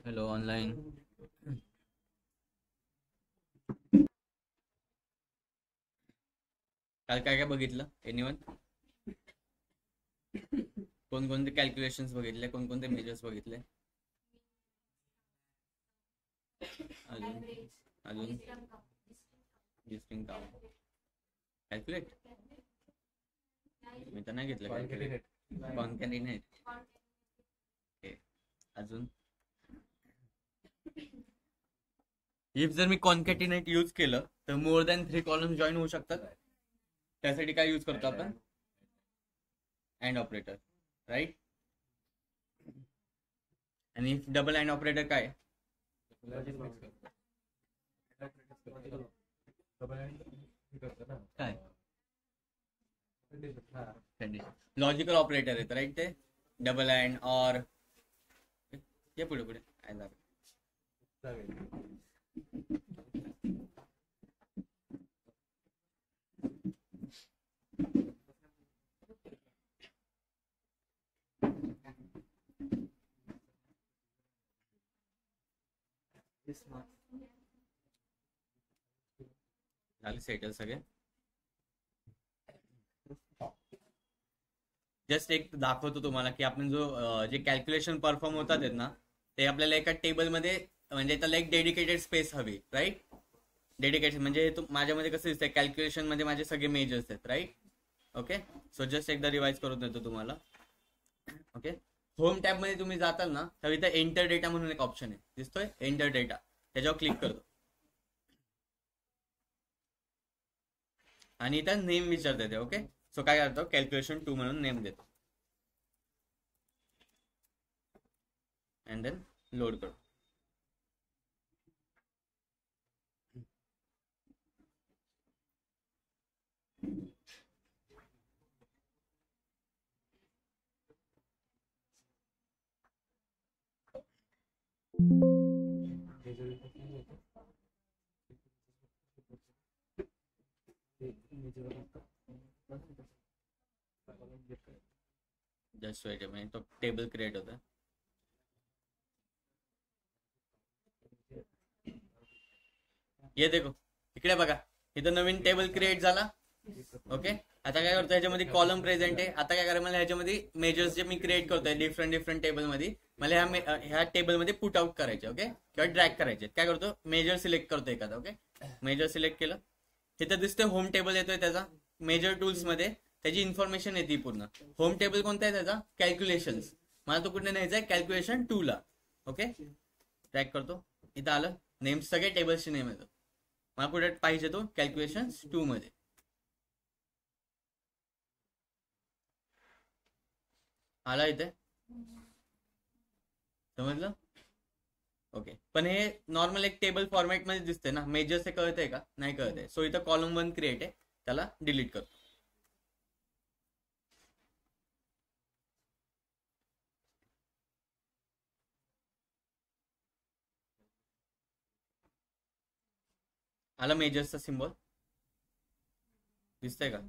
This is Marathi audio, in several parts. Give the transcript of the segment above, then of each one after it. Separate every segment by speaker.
Speaker 1: Hello online. काल काय काय बघितलं एनिवन? कोणकोणते कॅल्क्युलेशन्स बघितले, कोणकोणते मेजर्स बघितले? अजून अजून डिस्टिंक्ट कॅल्क्युलेट मी तर नाही घेतलं. कॅल्क्युलेट कॉन्कॅटिनेट. ओके, अजून इफ जर मी कॉन्कॅटिनेट यूज केलं तर मोर दॅन 3 कॉलम जॉईन होऊ शकतात. त्यासाठी काय यूज करतो आपण? And operator, right. आणि इफ डबल अँड ऑपरेटर काय? काय लॉजिकल ऑपरेटर आहेत, राईट. ते डबल अँड ऑर हे पुढे पुढे झाले सेटल सगळे. जस्ट एक दाखवतो तुम्हाला की आपण जे कॅल्क्युलेशन परफॉर्म होतात आहेत ना, ते आपल्याला एका टेबलमध्ये, म्हणजे त्याला एक डेडिकेटेड स्पेस हवी, राईट. डेडिकेटेड म्हणजे माझ्यामध्ये कसं दिसतंय, कॅल्क्युलेशन मध्ये माझे सगळे मेजर्स आहेत, राईट. ओके, सो जस्ट एकदा रिवाइज करून देतो तुम्हाला. ओके, होम टॅब मध्ये तुम्ही जाताल ना, तर इथं एंटर डेटा म्हणून एक ऑप्शन आहे, दिसतोय एंटर डेटा. त्याच्यावर क्लिक करतो आणि इथं नेम विचारता येते. ओके, सो काय करतो, कॅल्क्युलेशन 2 म्हणून नेम देतो अँड देन लोड करतो. जस्ट वेट, म्हणजे तो टेबल क्रिएट होता. ये देखो, इकडे बघा, इथं नवीन टेबल क्रिएट झाला. ओके, आता काय करतो, ह्याच्यामध्ये कॉलम प्रेझेंट आहे. आता काय करायचं, मला ह्याच्यामध्ये मेजर्स जे मी क्रिएट करतोय डिफरंट टेबलमध्ये, मला ह्या टेबलमध्ये पुट आउट करायचे. ओके, किंवा ड्रॅग करायचे. काय करतो, मेजर सिलेक्ट करतो एखादा. ओके, मेजर सिलेक्ट केलं, इथं दिसतोय होम टेबल येतोय त्याचा. मेजर टूल्स मध्ये त्याची इन्फॉर्मेशन येते पूर्ण. होम टेबल कोणता आहे त्याचा? कॅल्क्युलेशन्स. मला तो कुठे न्यायचा आहे? कॅल्क्युलेशन 2 ला. ओके, ट्रॅक करतो, इथं आलं नेम, सगळे टेबल्सचे नेम येतो. मला कुठे पाहिजे तो? कॅल्क्युलेशन 2 मध्ये. आला इथे, समजलं? ओके, पण हे नॉर्मल एक टेबल फॉर्मॅट मध्ये दिसते ना, मेजर्स हे कळतंय का? नाही कळतंय. सो इथं कॉलम 1 क्रिएट आहे, त्याला डिलीट करतो. आला मेजर्सचा सिम्बॉल, दिसतंय का?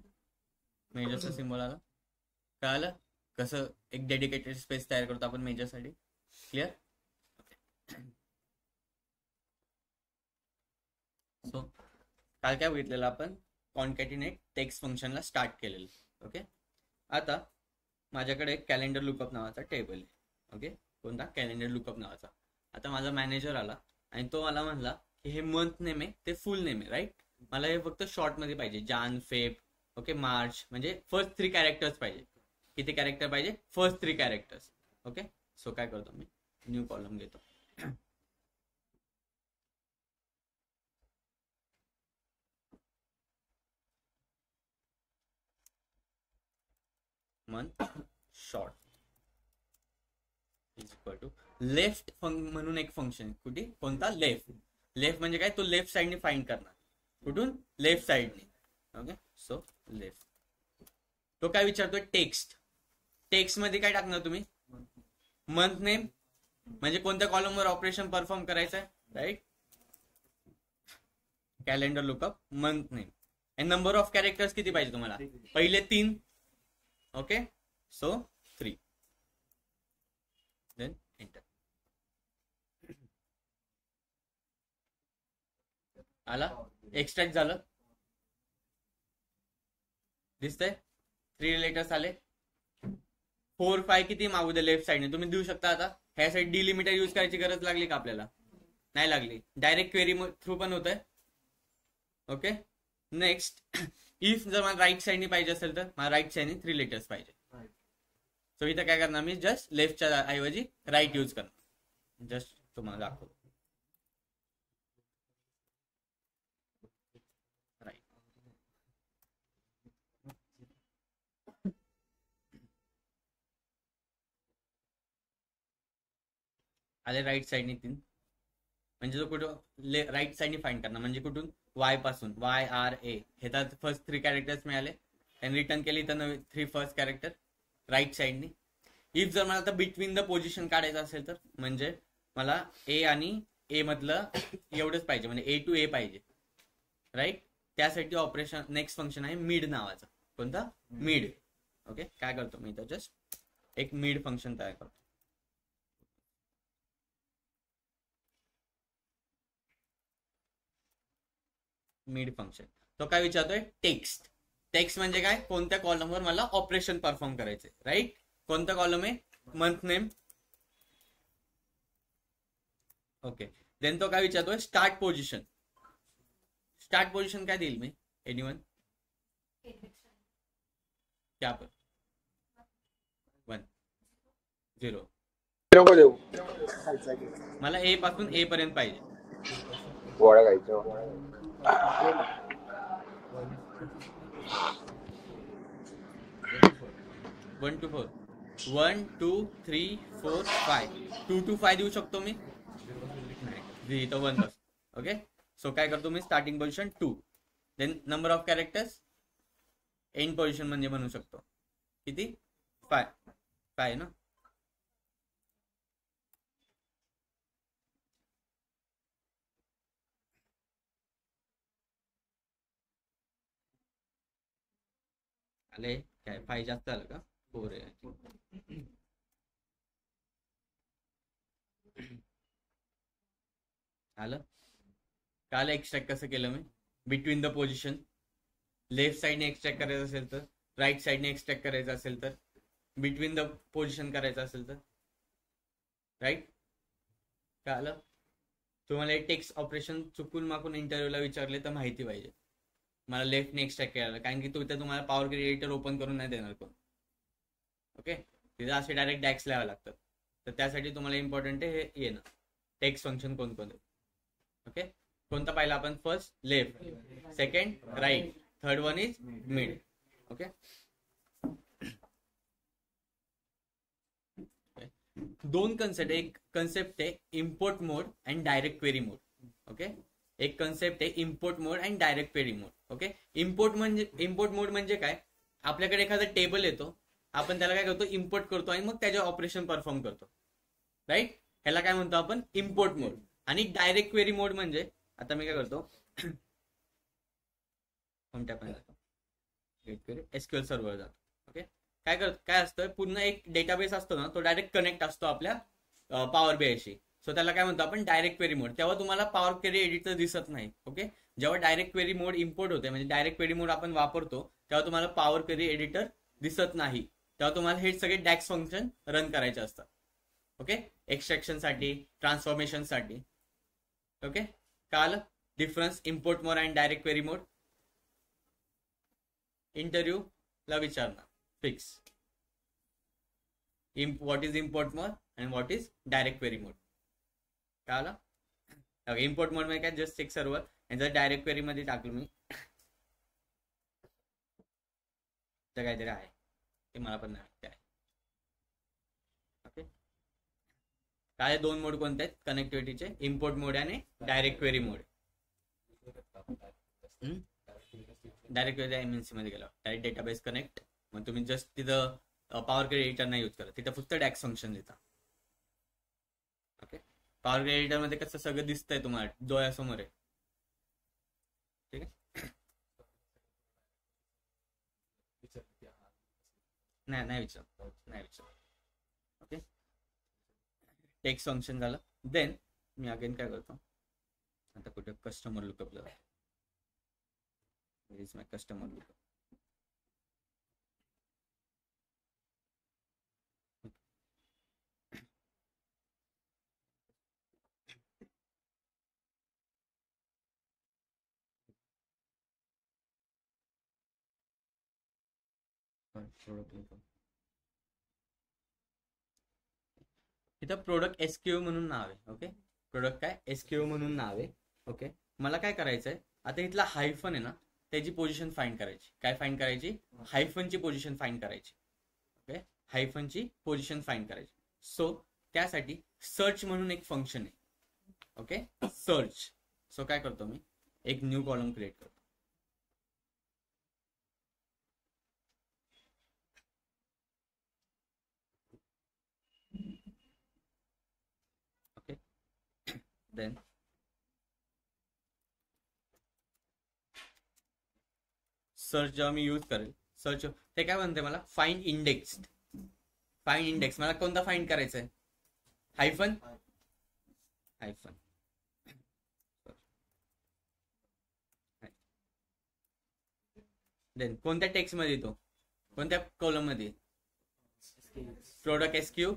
Speaker 1: मेजर्सचा सिम्बॉल आला. काय आलं, कसं एक डेडिकेटेड स्पेस तयार करतो आपण मेजरसाठी. क्लिअर? सो काल काय बघितलेलं आपण? कॉन्कॅटिनेट टेक्स्ट फंक्शनला स्टार्ट केलेलं. ओके, आता माझ्याकडे कॅलेंडर लुकअप नावाचा टेबल आहे. ओके, कोणता? कॅलेंडर लुकअप नावाचा. आता माझा मॅनेजर आला आणि तो मला म्हणला की हे मंथ नेम आहे, ते फुल नेम आहे, राईट. मला हे फक्त शॉर्ट मध्ये पाहिजे, जान, फेब, ओके, मार्च, म्हणजे फर्स्ट 3 कॅरेक्टर्स पाहिजे. किती कॅरेक्टर पाहिजे? First 3 characters. ओके, सो काय करतो मी, न्यू कॉलम घेतो. Month short is equal to left म्हणून एक फंक्शन. कुठे? कोणता? लेफ्ट. लेफ्ट म्हणजे काय? तो लेफ्ट साइडने फाइंड करणार. कुठून? लेफ्ट साइडने. Okay, so left. तो काय विचारतोय? टेक्स्ट. टेक्स्ट मध्ये काय टाकणार तुम्ही? मंथ नेम, म्हणजे कोणत्या कॉलमवर ऑपरेशन परफॉर्म करायचं आहे, right. Calendar lookup month name. आणि नंबर ऑफ कॅरेक्टर्स किती पाहिजे तुम्हाला? पहिले 3. Okay, so 3 then enter. आला, एक्सट्रॅक्ट झालं, दिसतंय 3 रिलेटर्स आले. 4 5 किती मागू दे लेफ्ट साईडने तुम्ही देऊ शकता. आता ह्या साईड डिलिमिटर यूज करायची गरज लागली का आपल्याला? नाही लागली. डायरेक्ट क्वेरी थ्रू पण होत आहे. ओके, नेक्स्ट इफ जर मला राईट साईडने पाहिजे असेल तर मला राईट साईडने 3 लेटर्स पाहिजे. सो इथं काय करणार मी, जस्ट लेफ्टच्या ऐवजी राईट यूज करणार. जस्ट तुम्हाला दाखवतो. राईट आले राईट साईडने 3, म्हणजे तो कुठं राईट साईडने फाइंड करणार, म्हणजे कुठून वाय पासून YRA हे तर फर्स्ट 3 कॅरेक्टर्स मिळाले आणि रिटर्न केली तर 3 फर्स्ट कॅरेक्टर राईट साईडने. इफ जर मला आता बिटवीन द पोझिशन काढायचं असेल तर म्हणजे मला ए आणि ए मधलं एवढंच पाहिजे, म्हणजे A to A पाहिजे. राईट, त्यासाठी ऑपरेशन नेक्स्ट फंक्शन आहे मिड नावाचं. कोणता? मिड. ओके, काय करतो मी इथं जस्ट एक मिड फंक्शन तयार करतो. मिड फंक्शन तो काय विचारतोय, टेक्स्ट. टेक्स्ट म्हणजे काय, कोणत्या कॉलमवर मला ऑपरेशन परफॉर्म करायचे. राईट, कोणता कॉलम आहे, मंथ नेम. ओके, देन तो काय विचारतोय, स्टार्ट पोझिशन. स्टार्ट पोझिशन काय देईल मी, एनीवन? क्या पर 1 0. मला ए पासून ए पर्यंत पाहिजे. 1 to 4 1 2 3 4 5 2 to 5 देऊ शकतो मी, नाही इथं 1 पासून. ओके, सो काय करतो मी, starting position 2, then number of characters end position म्हणजे म्हणू शकतो किती, 5 ना. आले काय, 5 जास्त आलं का, 4 आहे. आलं काल एक्सट्रॅक्ट कसं केलं मी, बिटवीन द पोझिशन. लेफ्ट साईडने एक्सट्रॅक्ट करायचं असेल तर, राईट साईडने एक्सट्रॅक्ट करायचं असेल तर, बिटवीन द पोझिशन करायचं असेल तर. राईट, कळलं? तुम्हाला एक टेक्स्ट ऑपरेशन चुकून माकून इंटरव्ह्यूला विचारले तर माहिती पाहिजे. मला लेफ्टने एक्सट्रॅक्ट करायला, कारण की तिथे तुम्हाला पॉवर क्वेरी एडिटर ओपन करून नाही देणार कोण. ओके, तिथे असे डायरेक्ट डॅक्स लिहावे लागतात. तर त्यासाठी तुम्हाला इम्पॉर्टंट आहे हे येणं, टेक्स्ट फंक्शन कोणकोणते. ओके, कोणता पाहिला आपण, first left, second right, third one is mid. Okay, दोन कन्सेप्ट, एक कन्सेप्ट आहे import mode and direct query mode. Okay, एक कन्सेप्ट आहे import mode and direct query mode. Okay, import mode म्हणजे काय, आपल्याकडे एखादा टेबल येतो, आपण त्याला काय करतो, इम्पोर्ट करतो आणि मग त्याचे ऑपरेशन परफॉर्म करतो. राईट, ह्याला काय म्हणतो आपण, इम्पोर्ट मोड. आणि डायरेक्ट क्वेरी मोड म्हणजे, आता मी काय करतो, एसक्यूएल सर्व्हर जातो. ओके, काय असतं, पूर्ण एक डेटाबेस असतो ना, तो डायरेक्ट कनेक्ट असतो आपल्या पॉवर बीआयशी. सो त्याला काय म्हणतो आपण, डायरेक्ट क्वेरी मोड. तेव्हा तुम्हाला पॉवर क्वेरी एडिटर दिसत नाही. ओके, जेव्हा डायरेक्ट क्वेरी मोड इम्पोर्ट होते, म्हणजे डायरेक्ट क्वेरी मोड आपण वापरतो, तेव्हा तुम्हाला पॉवर क्वेरी एडिटर दिसत नाही. तेव्हा तुम्हाला हे सगळे डॅक्स फंक्शन रन करायचे असतात. ओके, एक्सट्रॅक्शन साठी, ट्रान्सफॉर्मेशन साठी. ओके, कळलं difference import mode and direct query mode? Interview ला विचारणार fix, what is import mode and what is direct query mode. कळलं? इम्पोर्ट मोड मध्ये काय, जस्ट एक सर्व्हर, आणि जर डायरेक्ट क्वेरी मध्ये टाकलं मी तर काहीतरी आहे, ते मला पण नाही आहे. ओके, काय दोन मोड कोणते आहेत कनेक्टिव्हिटीचे, इम्पोर्ट मोड आणि डायरेक्ट क्वेरी मोड. डायरेक्ट क्वेरी एमएनसी मध्ये गेला, डायरेक्ट डेटाबेस कनेक्ट, मग तुम्ही जस्ट तिथं पॉवर क्वेरी एडिटर नाही यूज करत, तिथं फक्त डॅक्स फंक्शन देता. ओके, पॉवर क्वेरी एडिटर मध्ये कसं सगळं दिसतंय तुम्हाला डोळ्यासमोर आहे. ठीक आहे, नाही विचार. ओके, टेक्स्ट फंक्शन झालं. देन मी अगेन काय करतो, आता कुठे कस्टमर लुकअपला इज माय कस्टमर लुकअप. इथं प्रोडक्ट एसक्यू म्हणून नाव आहे. ओके, प्रोडक्ट काय एसक्यू म्हणून नाव आहे. ओके, मला काय करायचंय आता, इथला हायफन आहे ना, त्याची पोझिशन फाइंड करायची. काय फाइंड करायची? हायफनची पोझिशन फाइंड करायची. ओके, हायफनची पोझिशन फाइंड करायची. सो त्यासाठी सर्च म्हणून एक फंक्शन आहे. Okay, search. सो काय करतो मी, एक न्यू कॉलम क्रिएट करतो. ओके, देन सर्च जेव्हा मी यूज करेल, सर्च ते काय म्हणते मला, फाइंड इंडेक्स. फाइंड इंडेक्स मला कोणता फाइंड करायचा आहे? हायफन. हायफन देन कोणत्या टेक्स्ट मध्ये येतो, कोणत्या कॉलम मध्ये? Product SQ.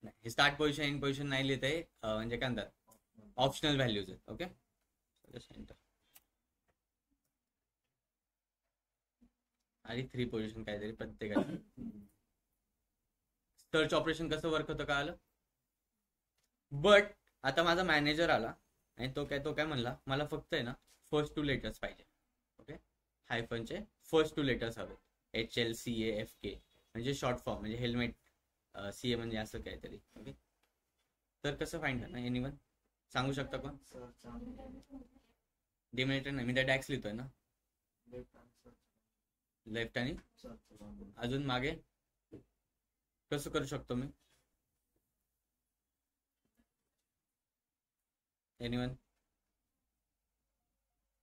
Speaker 1: हे स्टार्ट पोझिशन एंड पोझिशन नाही लिहित आहे, म्हणजे काय म्हणतात, ऑप्शनल व्हॅल्यूज आहेत. ओके, आणि 3 पोझिशन काहीतरी प्रत्येकाची. सर्च ऑपरेशन कसं वर्क होतं का आलं. बट आता माझा मॅनेजर आला आणि तो काय म्हणला, मला फक्त आहे ना फर्स्ट 2 लेटर्स पाहिजे. ओके, हायफनचे फर्स्ट 2 लेटर्स हवे. HLCAFK म्हणजे शॉर्ट फॉर्म, म्हणजे हेल्मेट. CA म्हणजे असं काहीतरी. ओके, तर कसं फाइंड करणार, एनीवन सांगू शकता कोण? डिमिनेटर नाही, मी त्या डॅक्स लिहितोय ना. लेफ्ट आणि अजून मागे कसं करू शकतो मी? एनीवन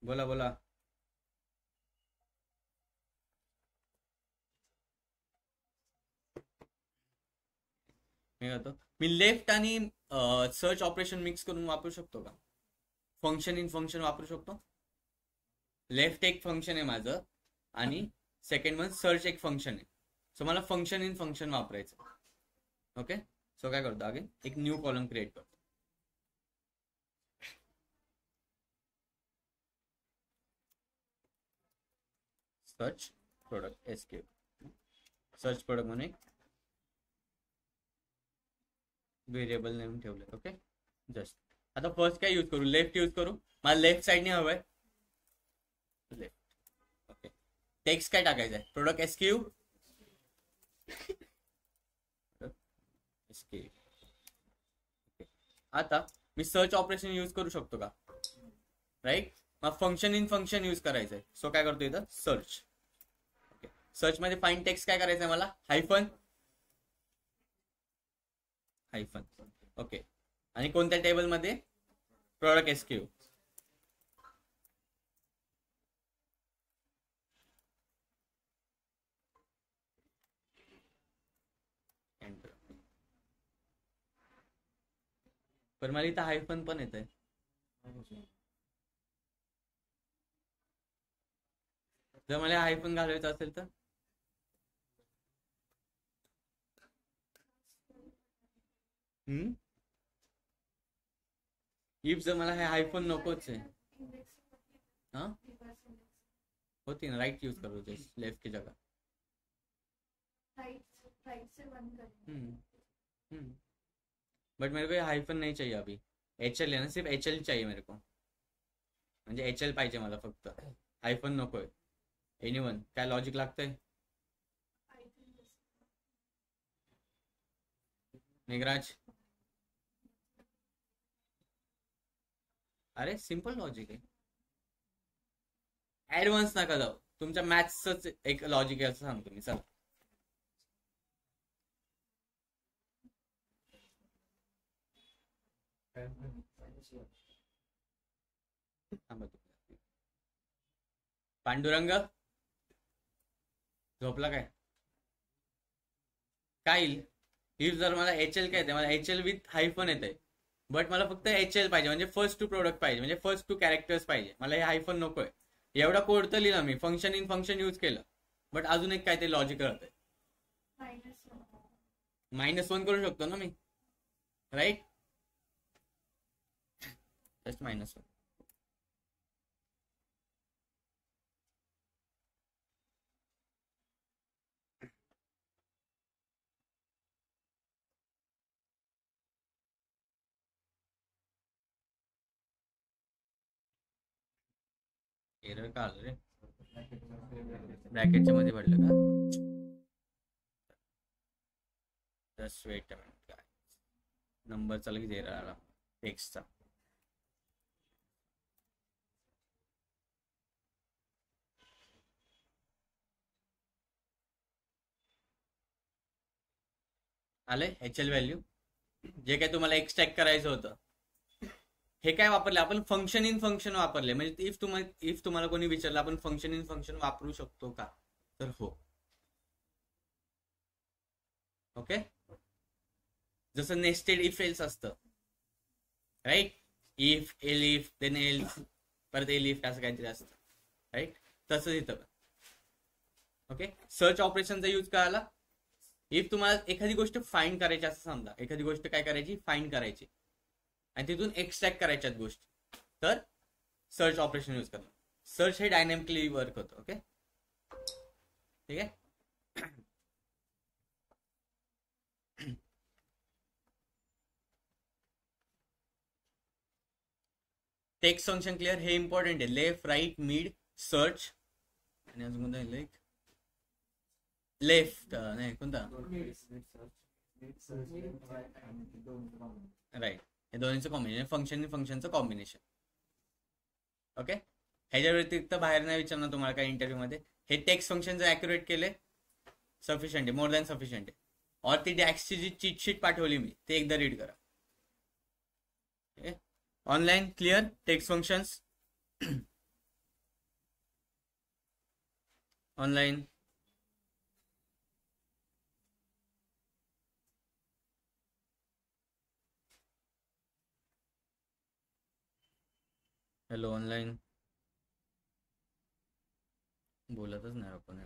Speaker 1: बोला. मी करतो, मी लेफ्ट आणि सर्च ऑपरेशन मिक्स करून वापरू शकतो का? फंक्शन इन फंक्शन वापरू शकतो. लेफ्ट एक फंक्शन आहे माझं आणि सेकंड वन सर्च एक फंक्शन आहे. सो मला फंक्शन इन फंक्शन वापरायचं. ओके, सो काय करतो, अगेन एक न्यू कॉलम क्रिएट करतो. Search product SQ. Search product म्हणून एक व्हेरिएबल नेम ठेवले. ओके, जस्ट आता फर्स्ट काय यूज करू, लेफ्ट यूज करू. मला लेफ्ट साइडने हवंय लेफ्ट. ओके, टेक्स्ट काय टाकायचं आहे, प्रोडक्ट एसक्यू. आता मी सर्च ऑपरेशन यूज करू शकतो का? राईट, मग फंक्शन इन फंक्शन यूज करायचंय. सो काय करतो इथं, सर्च. ओके, सर्च मध्ये फाइंड टेक्स्ट काय करायचंय मला, हायफन. ओके, आणि कोणत्या टेबल मध्ये? Product SQ. पण मला इथं हायफन पण येत आहे. जर मला हायफन घालायचं असेल तर इफ जर मला हे हायफन नकोच आहे, हाँ होती ना, राइट यूज करो जस्ट लेफ्ट की जगह. बट मेरे को ये हायफन नहीं चाहिए अभी. HL है ना, सिर्फ HL चाहिए मेरे को, म्हणजे HL पाहिजे मला फक्त, हायफन नकोय. एनीवन काय लॉजिक लागतंय? मेघराज, अरे सिंपल लॉजिक आहे, ऍडव्हान्स नका जाऊ. तुमच्या मॅथ्सच एक लॉजिक आहे असं सांगतो मी. चला थांबा. पांडुरंग झोपला काय? काय येईल इफ जर मला HL काय येते, मला HL विथ हायफन येते, बट मला फक्त HL पाहिजे, म्हणजे फर्स्ट टू प्रोडक्ट पाहिजे, म्हणजे फर्स्ट टू कॅरेक्टर्स पाहिजे, मला हे हायफन नकोय. एवढा कोड तर लिहिला मी, फंक्शन इन फंक्शन यूज केलं, बट अजून एक काय ते लॉजिक राहतंय. -1 करू शकतो ना मी, राईट? जस्ट -1. एरर का आलं रे? ब्रॅकेटच्या मध्ये पडलं का? Just weight a minute. काय नंबरचा लगेच एरर आला टेक्स्टचा. आले HL व्हॅल्यू, जे काय तुम्हाला एक्सट्रॅक्ट करायचं होतं. हे काय वापरले आपण? फंक्शन इन फंक्शन वापरले. म्हणजे इफ तुम्हाला कोणी विचारलं आपण फंक्शन इन फंक्शन वापरू शकतो का, तर हो. ओके, जसं नेस्टेड इफ एल्स असतं, right? If L if then else परत एल इफ असं काहीतरी असतं, राईट? तसंच इथं पण. ओके, सर्च ऑपरेशनचा यूज करायला, इफ तुम्हाला एखादी गोष्ट फाइंड करायची असं समजा, एखादी गोष्ट काय करायची, फाइंड करायची आणि तिथून एक्सट्रॅक्ट करायच्यात गोष्टी, तर सर्च ऑपरेशन यूज करणं. सर्च हे डायनॅमिकली वर्क होतं. ओके, ठीक आहे. टेक्स्ट फंक्शन क्लिअर, हे इम्पॉर्टंट आहे. लेफ्ट राईट मिड सर्च आणि अजून कोणता आहे? लेफ्ट नाही कोणता, राईट. हे दोन्हीचं कॉम्बिनेशन, फंक्शनचं कॉम्बिनेशन. ओके, ह्याच्या व्यतिरिक्त बाहेर नाही विचारणार तुम्हाला काय इंटरव्ह्यू मध्ये. हे टेक्स्ट फंक्शन जर ऍक्युरेट केले सफिशियंट आहे, मोर दॅन सफिशियंट आहे. और ती डॅक्सची जी चीट शीट पाठवली मी, ते एकदा रीड करा. Online clear text functions online. Hello online, बोलतच नाही आपण.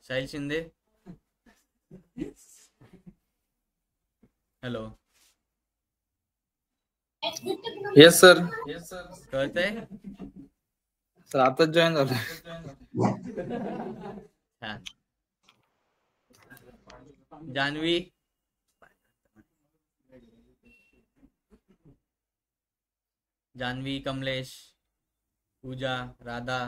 Speaker 1: Sahil Shinde, hello.
Speaker 2: Yes sir.
Speaker 1: कळतंय?
Speaker 2: सर आताच जॉईन झालो.
Speaker 1: छान. जान्हवी, कमलेश, पूजा, राधा,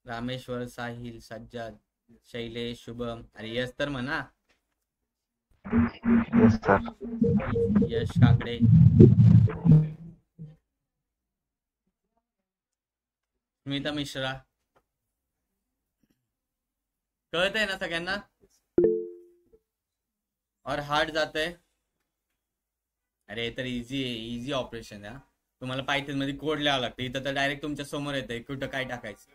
Speaker 1: रामेश्वर, साहिल, सज्जाद, शैलेश, शुभम. अरे यस तर म्हणा. यश काकडे, स्मिता मिश्रा. कळत आहे ना सगळ्यांना? और हार्ड जात आहे. अरे तर इझी आहे, इझी ऑपरेशन आहे. तुम्हाला पायथन मध्ये कोड लिहावं लागतं, इथं तर डायरेक्ट तुमच्या समोर येतंय कुठं काय टाकायचं.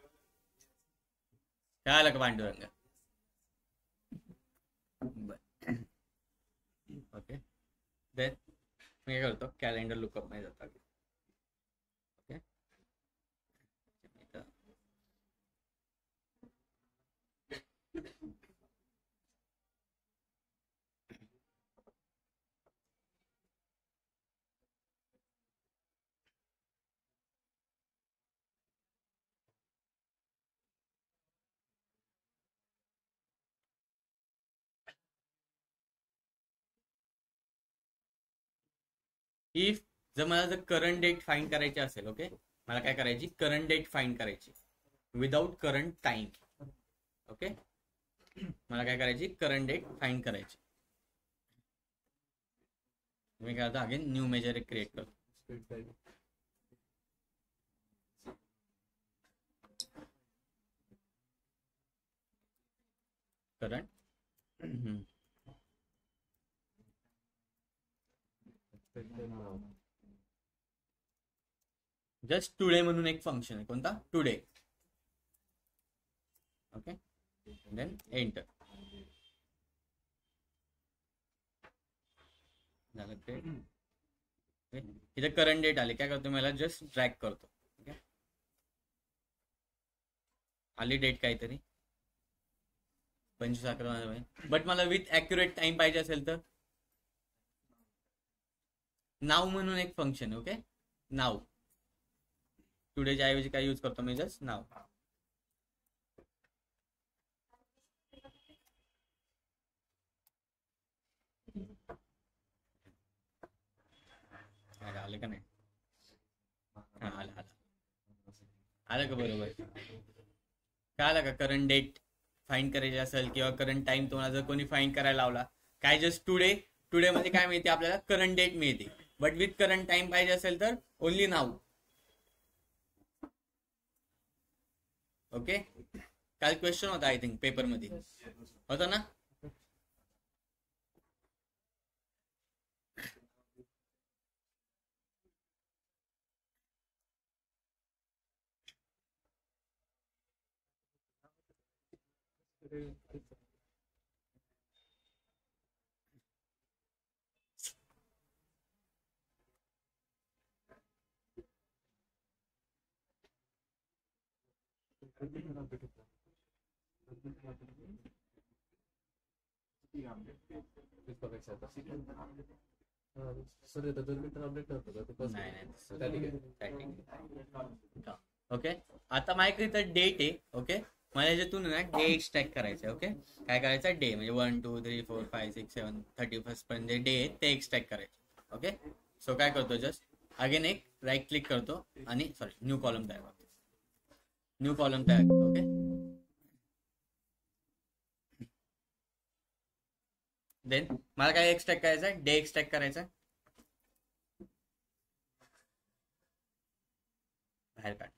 Speaker 1: काय आलं का पांडुरंग? ओके, देन मी काय करतो, कॅलेंडर लुकअप नाही जाता. ओके, इफ जर मला जर करंट डेट फाइंड करायची असेल, ओके, मला काय करायची, करंट डेट फाइंड करायची विदाउट करंट टाइम. ओके, मला काय करायची, करंट डेट फाइंड करायची. मी काय करतो, अगेन न्यू मेजर क्रिएट करतो. करंट जस्ट टुडे म्हणून एक फंक्शन आहे. कोणता? टुडे. Okay, then enter. झालं ते. इथे करंट डेट आली. काय करतो, मला जस्ट ड्रॅग करतो. ओके, आली डेट काहीतरी 25/11. बट मला विथ ॲक्युरेट टाइम पाहिजे असेल तर नाव म्हणून एक फंक्शन. ओके, नाव. टुडेच्या ऐवजी काय यूज करतो मी? जस्ट नाव. आलं का नाही? आलं का? बरोबर. काय आलं का? करंट डेट फाइंड करायची असेल किंवा करंट टाइम तुम्हाला जर कोणी फाइंड करायला लावला, काय जस्ट टुडे मध्ये काय मिळते आपल्याला? करंट डेट मिळते. बट विथ करंट टाइम पाहिजे असेल तर ओनली नाव. ओके, काल क्वेश्चन होता आय थिंक पेपर मध्ये होता ना? ओके, आता माझ्याकडे इथं डेट आहे. ओके, मला याच्यातून ना डे एक्सट्रॅक्ट करायचं आहे. ओके, काय करायचं? डे म्हणजे 1 2 3 4 5 6 7 31 पर्यंत जे डे आहे ते एक्सट्रॅक्ट करायचे. ओके, सो काय करतो? जस्ट अगेन एक राईट क्लिक करतो आणि न्यू कॉलम तयार करतो. न्यू कॉलम तयार करतो. ओके, देन मला काय एक्सट्रॅक्ट करायचं आहे? डे एक्सट्रॅक्ट करायचं आहे. बाहेर काढ.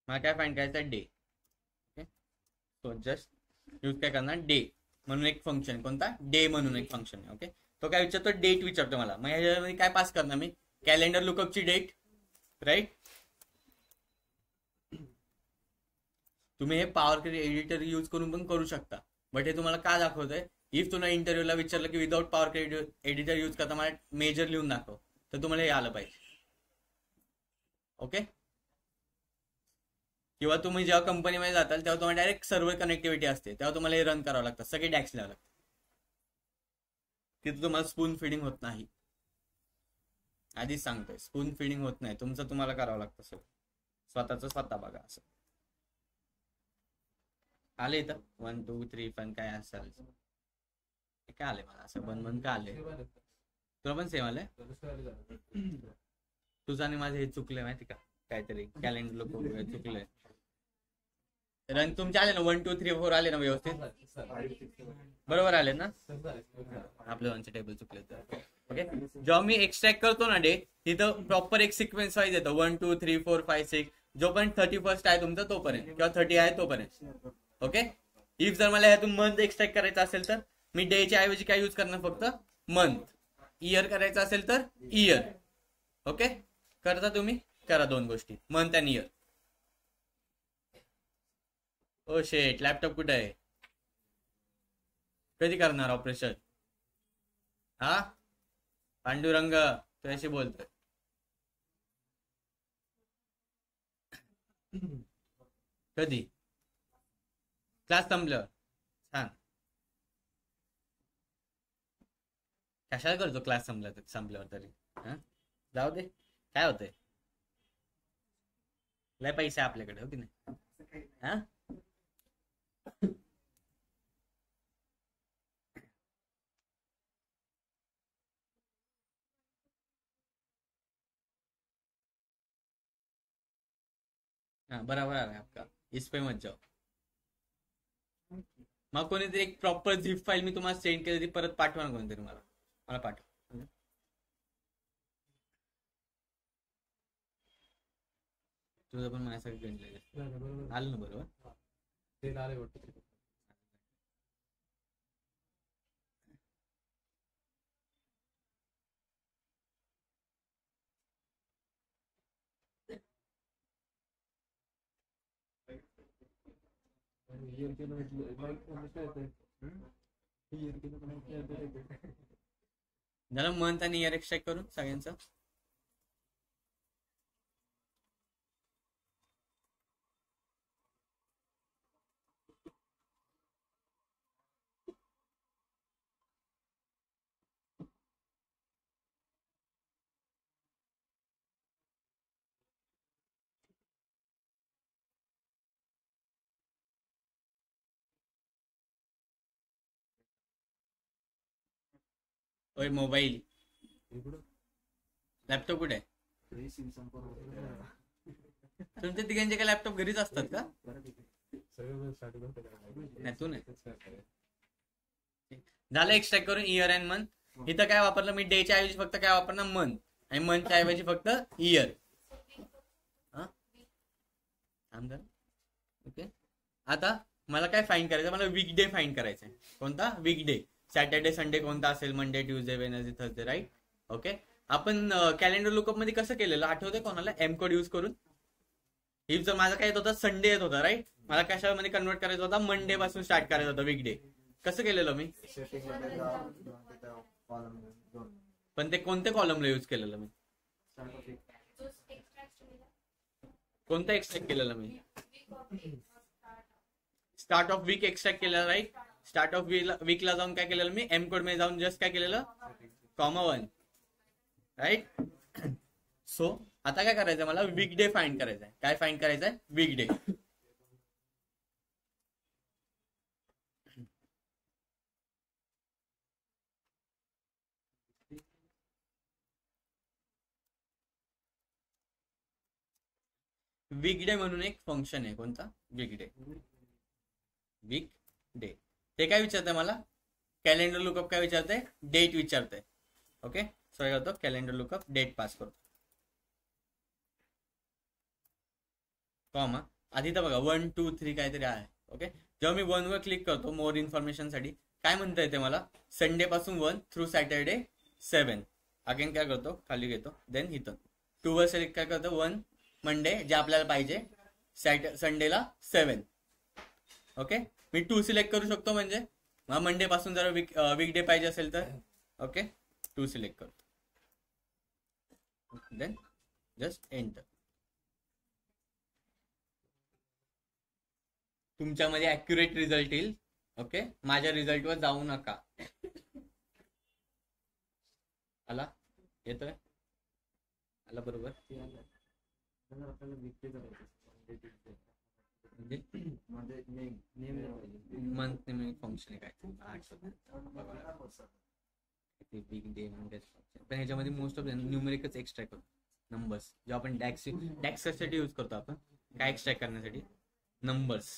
Speaker 1: मला काय फाइंड करायचं? Day. Okay, so just use काय करणार? डे म्हणून एक फंक्शन. कोणता? डे म्हणून एक फंक्शन आहे. ओके, तो काय विचारतो? डेट विचारतो मला. मग ह्याच्यामध्ये काय पास करणार मी? कॅलेंडर लुकअपची डेट. राईट, तुम्ही हे पॉवर क्वेरी एडिटर यूज करून पण करू शकता. बट हे तुम्हाला का दाखवतोय? इफ तुला इंटरव्ह्यूला विचारलं की without power query editor use करता मला मेजर लिहून दाखव, तर तुम्हाला हे आलं पाहिजे. ओके, किंवा तुम्ही जेव्हा कंपनीमध्ये जाताल तेव्हा तुम्हाला डायरेक्ट सर्व्हर कनेक्टिव्हिटी असते, तेव्हा तुम्हाला हे रन करावं लागतं. सगळे डॅक्स लिहावं लागतं. तिथे तुम्हाला स्पून फिडिंग होत नाही. आधीच सांगतोय, स्पून फिडिंग होत नाही. तुमचं तुम्हाला करावं लागतं सगळं. स्वतः बघा. असं आले इथं 1 2 3 पण काय असेल काय आले मला असं बन का आले? तुला पण सेम आलंय? तुझं आणि माझं हे चुकलंय माहिती का? काहीतरी कॅलेंडर लोक चुकलंय. रन तुमचे आले ना? 1 2 3 4 आले ना व्यवस्थित? बरोबर आले ना? आपल्या वनचे टेबल चुकले. ओके, जेव्हा मी एक्सट्रॅक्ट करतो ना डे, तिथं प्रॉपर एक सिक्वेन्स वाईज येतो. 1 2 3 4 5 6 जोपर्यंत 31 आहे तुमचा तोपर्यंत, किंवा 30 आहे तोपर्यंत. ओके, इफ जर मला ह्यातून मंथ एक्सट्रॅक्ट करायचं असेल तर मी डेच्या ऐवजी काय यूज करणार? फक्त मंथ. इयर करायचं असेल तर इयर. ओके, करता तुम्ही? करा दोन गोष्टी, मंथ आणि इयर. ओ शेट, लॅपटॉप कुठे आहे? कधी करणार ऑपरेशन? हा पांडुरंग तुझ्याशी बोलतोय. कधी? क्लास संपल्यावर. छान. कशाला करतो क्लास संपल्यावर तरी? जाऊ दे, काय होतंय? लय पैसे आपल्याकडे, हो की नाही? हा, बराबर आ रहा है आपका. इस पे मत जाओ. मग कोणीतरी एक प्रॉपर झिप फाईल मी तुम्हाला सेंड केली ती परत पाठवा ना कोणीतरी मला पाठवा. तुझं पण माझ्यासाठी गणलेलं आलं ना बरोबर.
Speaker 3: ते आले वाटतं.
Speaker 1: झालं मंथ आणि इयर एक्स्ट्रॅक्ट करून सगळ्यांचं. ओय मोबाईल लॅपटॉप कुठे आहे? तुमच्या तिघांचे काय लॅपटॉप घरीच असतात का? नाही तू नाही. झालं एक्स्ट्रॅक्ट करून इयर अँड मंथ. इथं काय वापरलं मी डेच्या ऐवजी फक्त काय वापरणार मंथ आणि मंथच्या ऐवजी फक्त इयर. ओके आता मला काय फाईंड करायचं, मला वीकडे फाईंड करायचं आहे. कोणता वीकडे? सॅटर्डे संडे कोणता असेल? Monday Tuesday Wednesday Thursday right. Okay आपण कॅलेंडर लुकअप मध्ये कसं केलेलं आठवतंय कोणाला? एम कोड यूज करून. इफ जर माझा काय येत होता संडे येत होता राईट, मला कशामध्ये कन्वर्ट करायचा होता? मंडे पासून स्टार्ट करायचा होता वीकडे. कसं केलेलं मी? पण ते कोणत्या कॉलमला यूज केलेलं मी? कोणतं एक्स्ट्रॅक्ट केलेलं मी? स्टार्ट ऑफ वीक एक्स्ट्रॅक्ट केलेलं राईट. स्टार्ट ऑफ वीकला जाऊन काय केलेलं मी? एम कोड मध्ये जाऊन जस्ट काय केलेलं? Comma 1 right. सो आता काय करायचं मला? वीकडे फाइंड करायचं आहे. काय फाइंड करायचं आहे? वीकडे. वीकडे म्हणून एक फंक्शन आहे. कोणता? वीकडे. Week day. ते काय विचारतंय मला? कॅलेंडर लुकअप काय विचारतंय? डेट विचारतंय. ओके सो काय करतो? कॅलेंडर लुकअप डेट पास करतो. कॉमा आधी तर बघा 1 2 3 काहीतरी आहे. ओके जेव्हा मी 1 वर क्लिक करतो मोर इन्फॉर्मेशन साठी काय म्हणता येते मला? संडे पासून 1 थ्रू सॅटर्डे 7. अगेन काय करतो? खाली घेतो. देन इथं 2 वर सिलेक्ट काय करतो? 1 मंडे जे आपल्याला पाहिजे, संडेला 7. ओके मी 2 सिलेक्ट करू शकतो म्हणजे मंडे पासून जर वीकडे पाहिजे असेल तर ओके 2 सिलेक्ट करतो. Then just enter. तुमच्यामध्ये ऍक्युरेट रिझल्ट येईल. ओके माझ्या रिझल्टवर जाऊ नका. आला? येतोय? आला बरोबर? मंथ नेम फंक्शन आहे काय बिग डे म्हणजे पण ह्याच्यामध्ये मोस्ट ऑफ न्यूमेरिकच एक्स्ट्रॅक्ट होतो. नंबर्स जो आपण डॅक्स कशासाठी यूज करतो आपण? काय एक्स्ट्रॅक्ट करण्यासाठी? नंबर्स.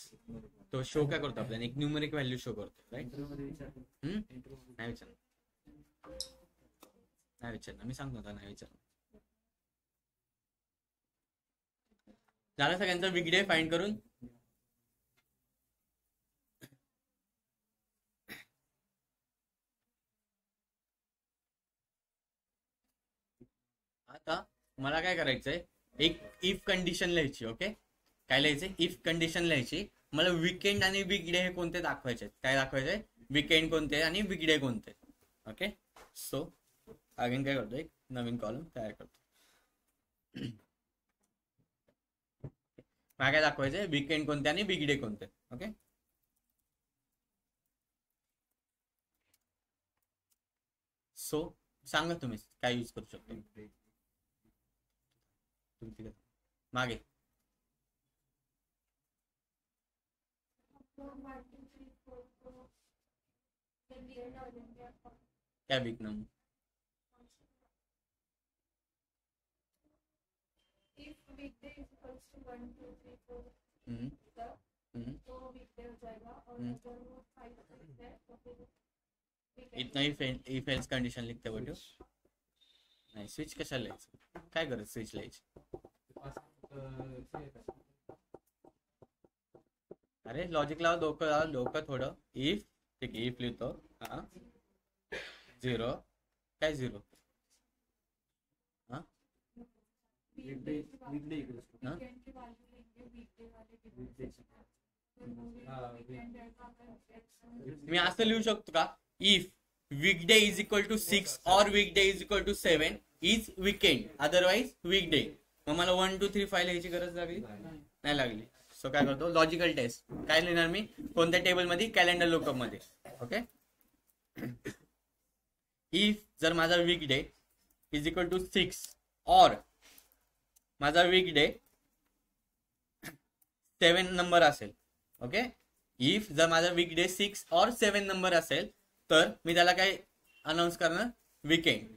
Speaker 1: तो शो काय करतो आपल्याला? एक न्यूमेरिक व्हॅल्यू शो करतो राईट. नाही विचारणार मी सांगतो आता. नाही विचारणार. झालं सगळ्यांचा वीकडे फाइंड करून? आता मला काय करायचंय? एक इफ कंडिशन लिहायची. ओके काय लिहायचंय? इफ कंडिशन लिहायची. मला वीकेंड आणि वीकडे हे कोणते दाखवायचे? काय दाखवायचंय? वीकेंड कोणते आणि वीकडे कोणते. ओके सो अगेन काय करतो? एक नवीन कॉलम तयार करतो. मला काय दाखवायचंय? वीकेंड कोणते आणि वीकडे कोणते. ओके सो सांगा तुम्ही काय यूज करू शकतो. मागे क्या वीक नाम? हम्म,
Speaker 3: तो वीकडे हो जाएगा और
Speaker 1: हम्म।
Speaker 3: अगर वो 5 6 है तो फिर
Speaker 1: इतना इफ एल्स कंडिशन लिखते बेटू नाही स्विच कशाला लिहायचं काय गरज स्विच लिहायची अरे लॉजिक लावा डोकं थोडं इफ ठीक आहे इफ लिहितो हा 0 काय 0 हा
Speaker 3: वीकडे की
Speaker 4: वीकडे
Speaker 1: हा?
Speaker 3: वीकेंड की वैल्यू लेंगे वीकडे वाले डिफरेंस वीकेंड
Speaker 1: मी असं लिहू शकतो का if weekday is equal to 6 और weekday is equal to 7 is weekend otherwise weekday मग मला 1 2 3 5 लिहायची गरज लागली नाही लागली सो काय करतो लॉजिकल टेस्ट काय लिहिणार मी कोणत्या टेबल मध्ये कॅलेंडर लुकअप मध्ये ओके इफ जर माझा वीकडे इज इक्वल टू 6 और माझा वीकडे 7 नंबर असेल ओके इफ जर माझा वीकडे 6 और 7 नंबर असेल तर मी त्याला काय अनाउन्स करणार वीकेंड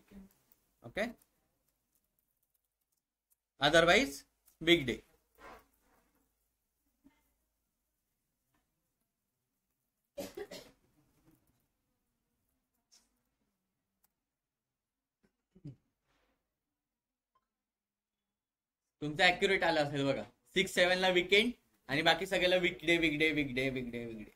Speaker 1: ओके अदरवाइज वीकडे तुमचं ऍक्युरेट आलं असेल बघा 6 7 ला वीकेंड आणि बाकी सगळ्याला वीकडे वीकडे वीकडे वीकडे वीकडे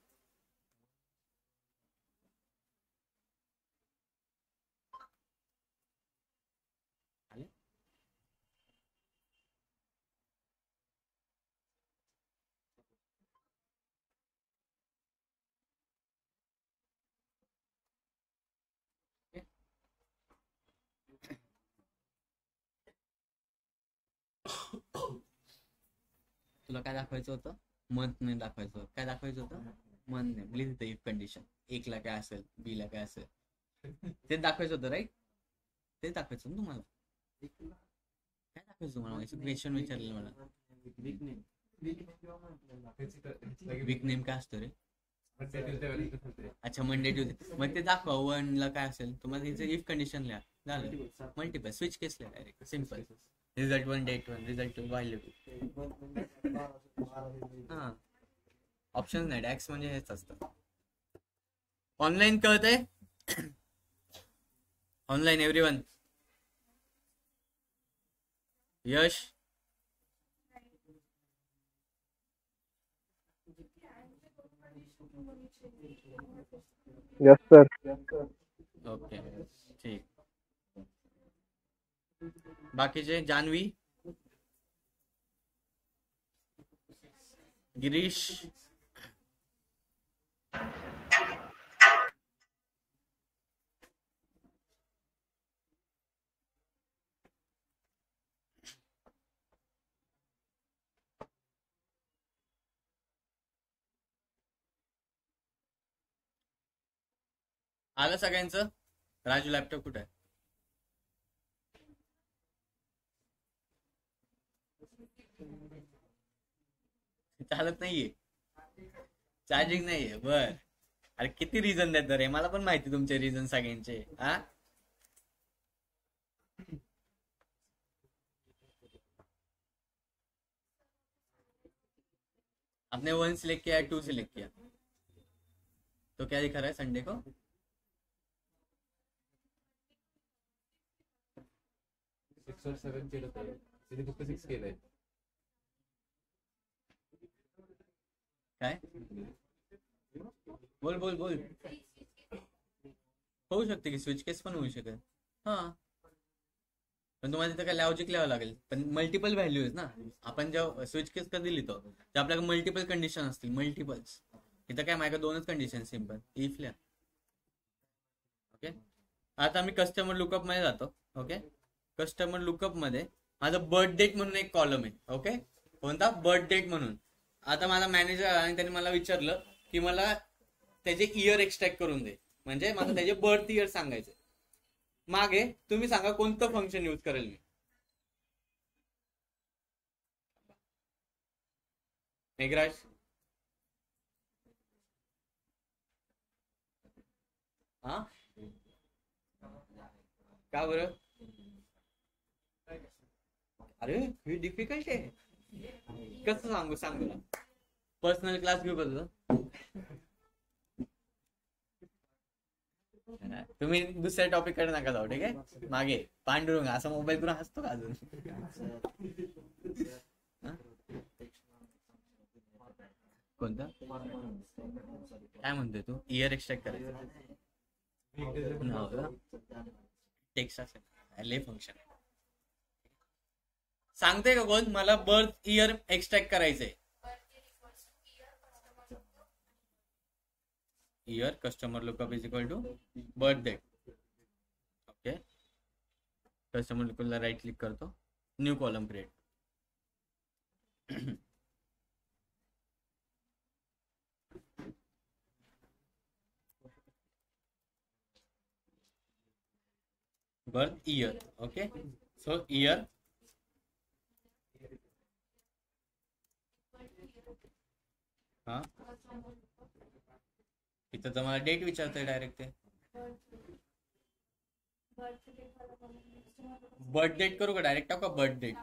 Speaker 1: तुला काय दाखवायचं होतं मंथ नेम दाखवायचं होतं काय दाखवायचं होतं मंथ नेम लिहित इफ कंडिशन 1 ला काय असेल बी ला काय असेल ते दाखवायचं होतं राईट ते दाखवायचं ना तुम्हाला काय दाखवायचं तुम्हाला क्वेश्चन विचारलेलं मला वीक नेम काय असतं रे अच्छा मंडे ट्यूजडे मग ते दाखवा 1 ला काय असेल तुम्हाला तिथे इफ कंडिशन लिहा झालं मल्टिपल स्विच केस लिहा direct simple result 1 date 1 result 2 value 2 हा ऑप्शन नाही डॅक्स म्हणजे हेच असतं ऑनलाईन कळतंय ऑनलाईन एव्हरीवन यश
Speaker 5: यस सर
Speaker 1: ओके ठीक बाकीचे जान्हवी गिरीश आलं सगळ्यांचं राजू लॅपटॉप कुठे आहे चालत नाहीये चार्जिंग नाहीये बर अरे किती रिझन देत रे मला पण माहिती तुमचे रिझन सगळ्यांचे हा आपने 1 सिलेक्ट किया 2 सिलेक्ट किया तो क्या दिखा रहा है संडे को
Speaker 4: 6 और 7 केलं तर तिने फक्त 6 केलंय
Speaker 1: काय बोल बोल बोल होऊ शकते की स्विच केस पण होऊ शकेल हा पण तुम्हाला तिथं काय लॉजिक लिहावं लागेल पण मल्टिपल व्हॅल्यूज ना आपण जेव्हा स्विच केस कधी लिहितो तर आपल्याकडे मल्टिपल कंडिशन असतील मल्टिपल्स इथं काय माझ्या 2च कंडिशन सिम्पल इफ लिहा ओके आता मी कस्टमर लुकअप मध्ये जातो ओके कस्टमर लुकअप मध्ये माझं बर्थ डेट म्हणून एक कॉलम आहे ओके कोणता बर्थ डेट म्हणून आता माझा मॅनेजर आणि त्यांनी मला विचारलं की मला त्याचे इयर एक्सट्रॅक्ट करून दे म्हणजे मला त्याचे बर्थ इयर सांगायचे मागे तुम्ही सांगा कोणतं फंक्शन यूज करेल मी मेघराज हा का बरं अरे हे डिफिकल्ट आहे कसं सांगू सांग मला पर्सनल क्लास घेऊ का तुझं? तुम्ही दुसऱ्या टॉपिक कडे नका जाऊ, ठीक आहे? मागे पांडुरंग असा मोबाईल करून हसतो का अजून? कोणता काय म्हणतोय तू? इयर एक्सट्रॅक्ट करायचं टेक्स्ट असेल फंक्शन सांगते का कोण? मला बर्थ इयर एक्सट्रॅक्ट करायचंय. Year customer lookup is equal to birth date. Okay, customer लुकअपला राईट क्लिक करतो, new column create. birth year. Okay, so year हा इथं तर मला डेट विचारतोय डायरेक्ट. ते बर्थ डेट करू का डायरेक्ट? टाकू का बर्थ डेट?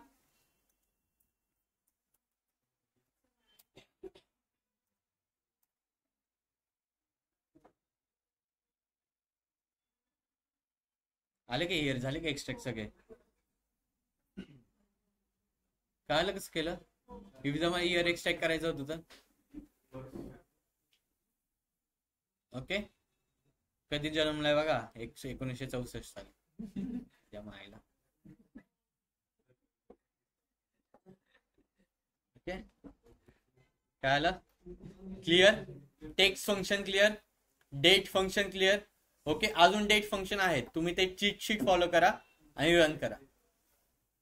Speaker 1: आले का इयर? झाले का एक्सट्रॅक्ट सगळे? कळालं कसं केलं? जमा इयर एक्सट्रॅक्ट करायचं होतं तर. ओके, कधी जन्मलाय बघा? 1964 साली. त्या मायला. ओके, कळालं? Clear? Text function clear, date function clear. Okay, अजून डेट फंक्शन आहेत, तुम्ही ते चीट शीट फॉलो करा आणि रन करा.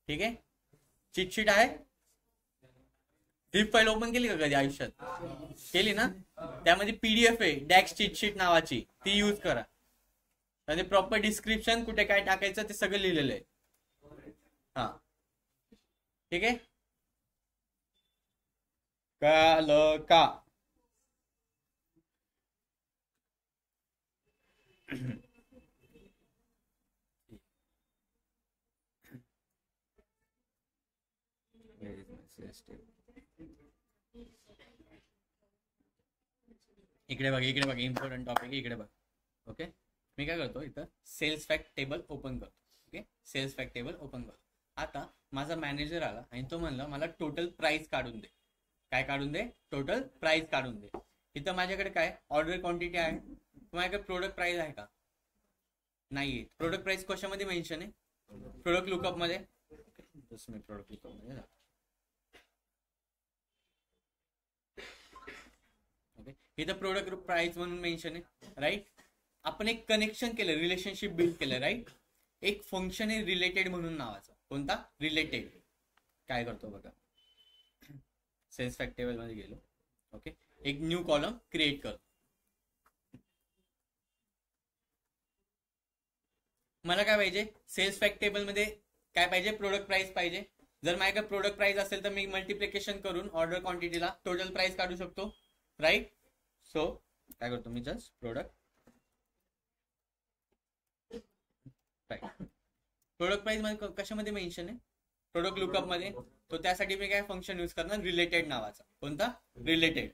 Speaker 1: ठीक आहे, चीट शीट आहे. झिप फाईल ओपन केली का कधी आयुष्यात? केली ना? त्यामध्ये पीडीएफ आहे डॅक्स चीट शीट नावाची, ती यूज करा. आणि प्रॉपर डिस्क्रिप्शन कुठे काय टाकायचं ते सगळं लिहिलेलं आहे. हा, ठीक आहे. कळलं का? इकडे बघ, इकडे बघ, इम्पॉर्टंट टॉपिक इकडे बघ. ओके, मी काय करतो इथं सेल्स फॅक्ट टेबल ओपन करतो. Okay, sales fact table open करतो. आता माझा मॅनेजर आला आणि तो म्हणला मला टोटल प्राइस काढून दे. काय काढून दे? टोटल प्राइस काढून दे. इथं माझ्याकडे काय ऑर्डर क्वांटिटी आहे, माझ्याकडे प्रोडक्ट प्राइस आहे का? नाहीये. प्रोडक्ट प्राइस कशामध्ये मेन्शन आहे? प्रोडक्ट लुकअप मध्ये. मी प्रोडक्ट लुकअप मध्ये जातो. ओके, इथं प्रोडक्ट प्राइस म्हणून मेन्शन आहे, राईट. आपण एक कनेक्शन केलं, रिलेशनशिप बिल्ड केलं, राईट. एक फंक्शन आहे रिलेटेड म्हणून नावाचं. कोणता? रिलेटेड. काय करतो बघा, सेल्स फॅक्ट टेबल मध्ये गेलो. ओके, एक न्यू कॉलम क्रिएट करतो. मला काय पाहिजे? सेल्स फॅक्ट टेबल मध्ये काय पाहिजे? प्रोडक्ट प्राइस पाहिजे. जर माझ्याकडे प्रोडक्ट प्राइस असेल तर मी मल्टिप्लिकेशन करून ऑर्डर क्वांटिटीला टोटल प्राइस काढू शकतो, राईट. सो काय करतो मी? जस्ट प्रोडक्ट प्राइस मध्ये कशामध्ये मेन्शन आहे? प्रोडक्ट लुकअप मध्ये. तो त्यासाठी मी काय फंक्शन यूज करणार? रिलेटेड नावाचा. कोणता? रिलेटेड.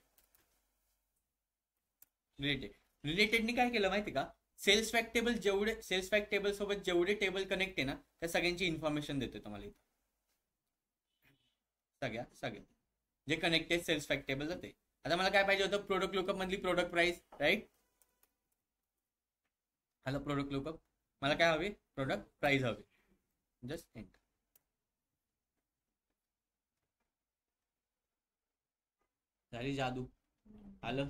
Speaker 1: रिलेटेडनी काय केलं माहिती का? Sales fact table sales fact table सोबत जेवढे टेबल कनेक्ट आहे ना, त्या सगळ्यांची इन्फॉर्मेशन देतो तुम्हाला इथं. सगळ्या जे कनेक्टेड सेल्स फॅक्ट टेबल जाते. आता मला काय पाहिजे होतं? प्रोडक्ट लुकअप मधली product price, right. Hello, product lookup मला काय हवे? प्रोडक्ट प्राइस हवे. Just enter. झाली जादू. आलं,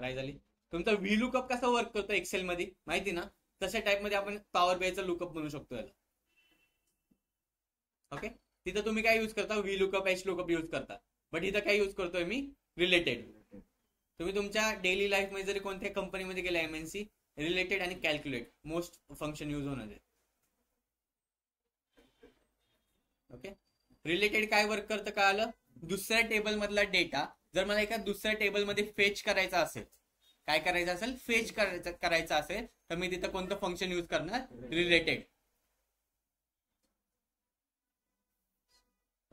Speaker 1: प्राइस आली. तुमचा व्ही लुकअप कसा वर्क करतो एक्सेल मध्ये माहिती ना? तशा टाइप मध्ये आपण पॉवर बीआयचा लुकअप बनवू शकतो याला. ओके, तिथं तुम्ही काय यूज करता? V lookup, H lookup use करता. बट इथं काय यूज करतोय मी? रिलेटेड. तुम्ही तुमच्या डेली लाईफ मध्ये जरी कोणत्या कंपनीमध्ये गेला एमएनसी, रिलेटेड आणि कॅल्क्युलेट मोस्ट फंक्शन यूज होणार आहे. ओके, रिलेटेड काय वर्क करतं का? आलं. दुसऱ्या टेबल मधला डेटा जर मला एका दुसऱ्या टेबल मध्ये फेच करायचा असेल, काय करायचं असेल? फेच करायचं असेल तर मी तिथं कोणतं फंक्शन यूज करणार? Related.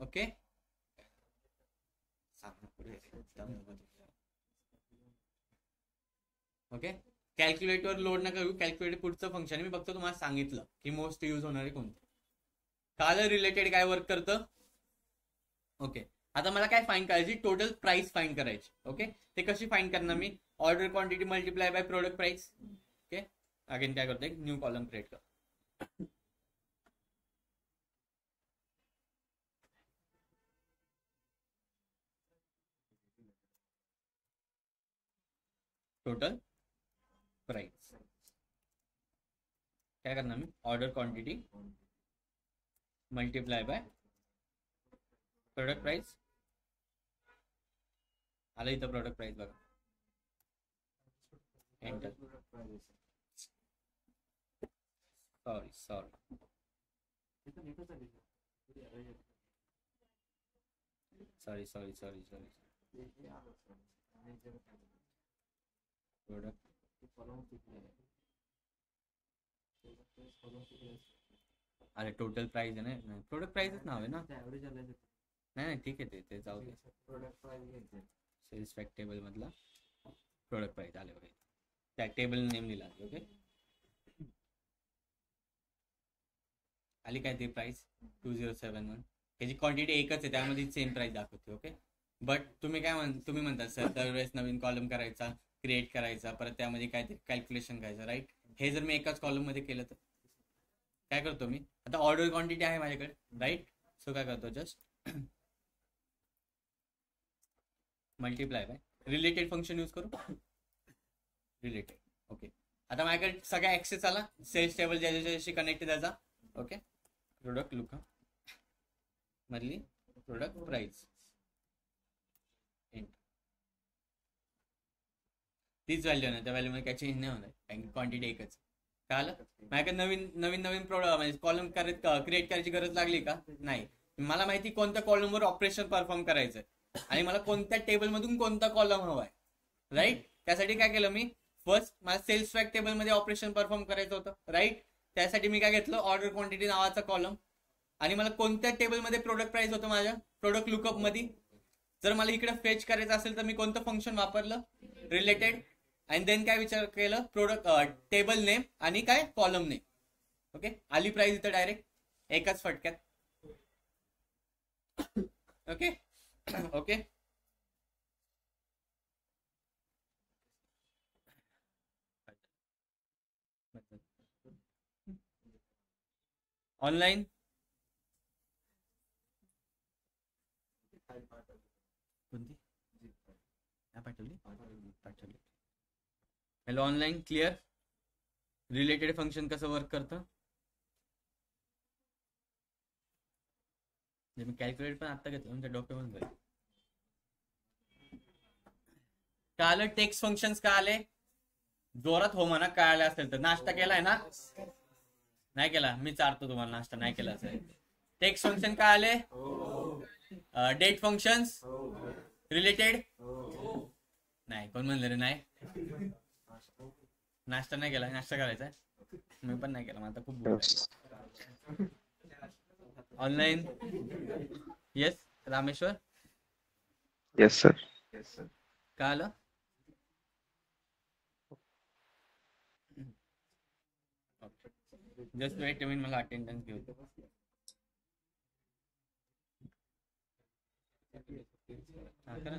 Speaker 1: Okay, okay. Calculator load नका करू, कॅल्क्युलेटर पुढचं फंक्शन मी फक्त तुम्हाला सांगितलं की मोस्ट यूज होणारे कोणते. काल रिलेटेड काय वर्क करतं. ओके. आता मला काय फाइंड करायची, टोटल प्राइस फाइंड करायची. ओके. ते कशी फाइंड करणार मी, order quantity multiply by product price. Okay. Again काय करतो, एक न्यू कॉलम क्रिएट कर. टोटल प्राइस काय करणार मी, order quantity multiply by product price. आलं इथं प्रोडक्ट प्राइस बघा. एंटर. Sorry product. अरे टोटल प्राइस आहे ना, प्रोडक्ट प्राइसच नाव आहे ना. नाही ठीक आहे, ते जाऊ दे. सेल्स फॅक्ट टेबल मधला प्रोडक्ट प्राइस आले बघा, त्या टेबल नेम दिला. ओके. आली काय ते प्राइस 2071. त्याची क्वांटिटी एकच आहे, त्यामध्ये सेम प्राइस दाखवते. ओके. बट तुम्ही तुम्ही म्हणता सर दरवेळेस नवीन कॉलम करायचा, क्रिएट करायचा, परत त्यामध्ये काय ते कॅल्क्युलेशन करायचं, राईट. हे जर मी एकाच कॉलम मध्ये केलं तर काय करतो मी, आता ऑर्डर क्वांटिटी आहे माझ्याकडे, राईट. सो काय करतो, just multiply by related function use करू. रिलेटेड. ओके. आता माझ्याकडे सगळ्या ऍक्सेस आला, सेल्स टेबल ज्याच्याशी कनेक्ट त्याचा. ओके. प्रोडक्ट लुकअप मधली प्रोडक्ट प्राइस. तीच व्हॅल्यू आहे ना, त्या व्हॅल्यू मध्ये काय चेंज नाही होणार, कारण क्वांटिटी एकच. कळालं. माझ्याकडे नवीन प्रोडक्ट म्हणजे कॉलम क्रिएट करायची गरज लागली का, नाही. मला माहिती कोणत्या कॉलमवर ऑपरेशन परफॉर्म करायचंय आणि मला कोणत्या टेबल मधून कोणता कॉलम हवाय, राईट. त्यासाठी काय केलं मी, फर्स्ट मला सेल्स फॅक्ट टेबल मध्ये ऑपरेशन परफॉर्म करायचं होतं, राईट. त्यासाठी मी काय घेतलं, ऑर्डर क्वांटिटी नावाचा कॉलम. आणि मला कोणत्या टेबलमध्ये प्रोडक्ट प्राइस होतं, माझ्या प्रोडक्ट लुकअप मध्ये. जर मला इकडे फेच करायचं असेल तर मी कोणतं फंक्शन वापरलं, रिलेटेड. आणि देन काय विचार केलं, प्रोडक्ट टेबल नेम आणि काय कॉलम नेम. ओके. आली प्राइस इथं डायरेक्ट एकाच फटक्यात. ओके. ओके. ऑनलाईन कोणती पाठवली. Hello online clear. Related function कसं वर्क करतं, मी कॅल्क्युलेट पण आता घेतलं तुमच्या डॉक्युमेंट मध्ये. का आलं, टेक्स्ट फंक्शन्स का आले, जोरात हो म्हणा. काय आले असेल तर, नाश्ता केलाय ना, नाही केला, मी चारतो तुम्हाला, नाश्ता नाही केला असेल. टेक्स्ट फंक्शन का आले, डेट फंक्शन्स रिलेटेड. नाही, कोण म्हणलं रे नाही, नाश्ता नाही केला, नाश्ता करायचा. मी पण नाही केला, मला आता खूप online. Yes Rameshwar.
Speaker 5: Yes sir.
Speaker 1: का आलं, जस्ट वेट मी मला अटेंडन्स घेऊ. हा करा.